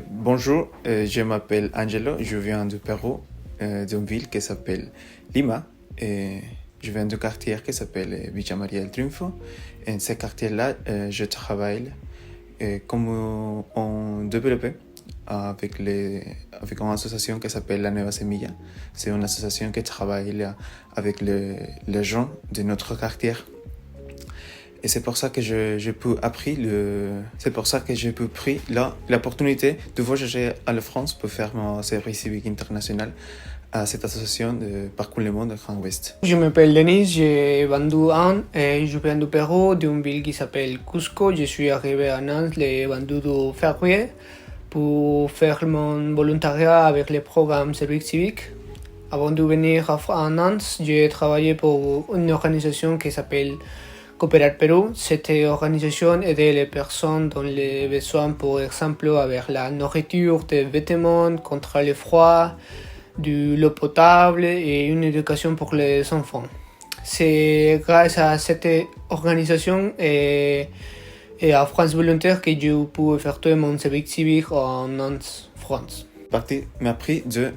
Bonjour, je m'appelle Angelo, je viens du Pérou, d'une ville qui s'appelle Lima. Et je viens d'un quartier qui s'appelle Villa María del Triunfo. Et dans ce quartier-là, je travaille comme un développeur avec une association qui s'appelle La Nueva Semilla. C'est une association qui travaille avec les gens de notre quartier. Et c'est pour ça que j'ai pu pris l'opportunité de voyager à la France pour faire mon service civique international à cette association de Parcours le Monde de Grand Ouest. Je m'appelle Denis, j'ai 22 ans et je viens du Pérou, d'une ville qui s'appelle Cusco. Je suis arrivé à Nantes le 22 février pour faire mon volontariat avec le programme Service civique. Avant de venir à Nantes, j'ai travaillé pour une organisation qui s'appelle Cooperar Pérou. Cette organisation aidait les personnes dans les besoins, par exemple avec la nourriture, des vêtements, contre le froid, de l'eau potable et une éducation pour les enfants. C'est grâce à cette organisation et à France Volontaire que j'ai pu faire tout mon service civique en Nantes, France. Parti m'a appris de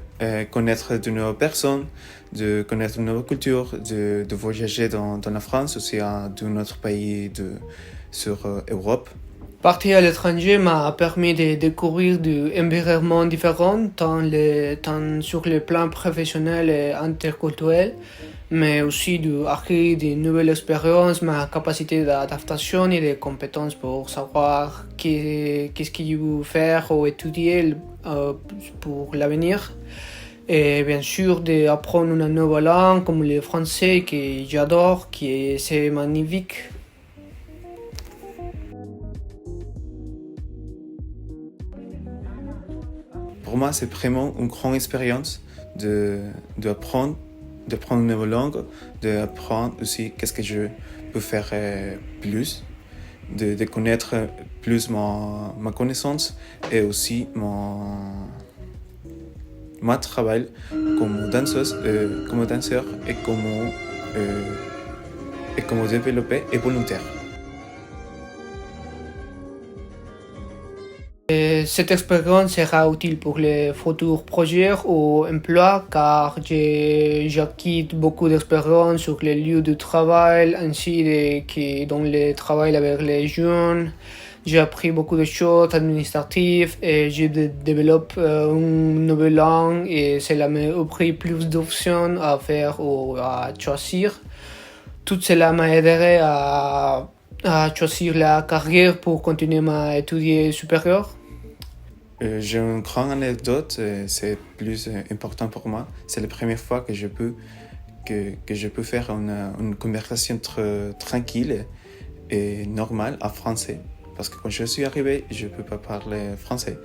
connaître de nouvelles personnes, de connaître de nouvelles cultures, de voyager dans la France, aussi dans notre pays sur Europe. Partir à l'étranger m'a permis de découvrir des environnements différents, tant sur le plan professionnel et interculturel, mais aussi d'acquérir de nouvelles expériences, ma capacité d'adaptation et des compétences pour savoir qu'est-ce que je veux faire ou étudier pour l'avenir. Et bien sûr d'apprendre une nouvelle langue comme le français que j'adore, c'est magnifique. Pour moi, c'est vraiment une grande expérience d'apprendre une nouvelle langue, d'apprendre aussi qu'est-ce que je peux faire plus, de connaître plus ma connaissance et aussi mon travail comme danseuse, comme danseur et comme développeur et volontaire. Cette expérience sera utile pour les futurs projets ou emplois car j'acquiers beaucoup d'expérience sur les lieux de travail ainsi que dans le travail avec les jeunes. J'ai appris beaucoup de choses administratives et je développe une nouvelle langue et cela m'a offert plus d'options à faire ou à choisir. Tout cela m'a aidé à choisir la carrière pour continuer ma études supérieures. J'ai une grande anecdote, c'est plus important pour moi. C'est la première fois que je peux faire une conversation tranquille et normale en français. Parce que quand je suis arrivé, je ne peux pas parler français.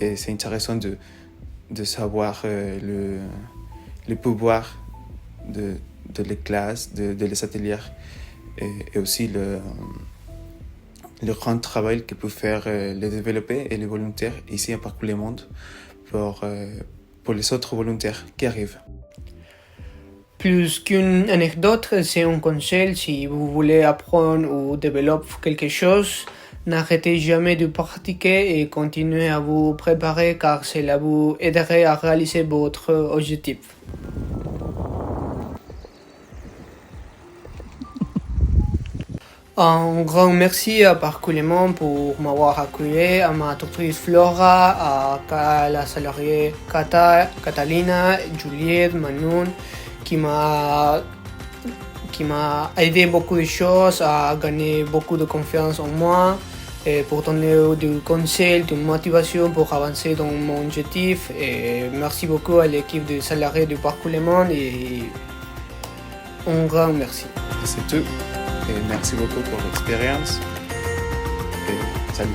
Et c'est intéressant de savoir le pouvoir de les classes, de les ateliers et aussi le grand travail que peuvent faire les développeurs et les volontaires ici à Parcours le Monde pour les autres volontaires qui arrivent. Plus qu'une anecdote, c'est un conseil si vous voulez apprendre ou développer quelque chose. N'arrêtez jamais de pratiquer et continuez à vous préparer car cela vous aiderait à réaliser votre objectif. Un grand merci à Parcours le Monde pour m'avoir accueilli, à ma tutrice Flora, à la salariée Catalina, Juliette, Manon, qui m'a aidé beaucoup de choses, à gagner beaucoup de confiance en moi, et pour donner du conseil, de motivation pour avancer dans mon objectif. Et merci beaucoup à l'équipe de salariés du Parcours le Monde et un grand merci. C'est tout. Et merci beaucoup pour l'expérience. Et salut.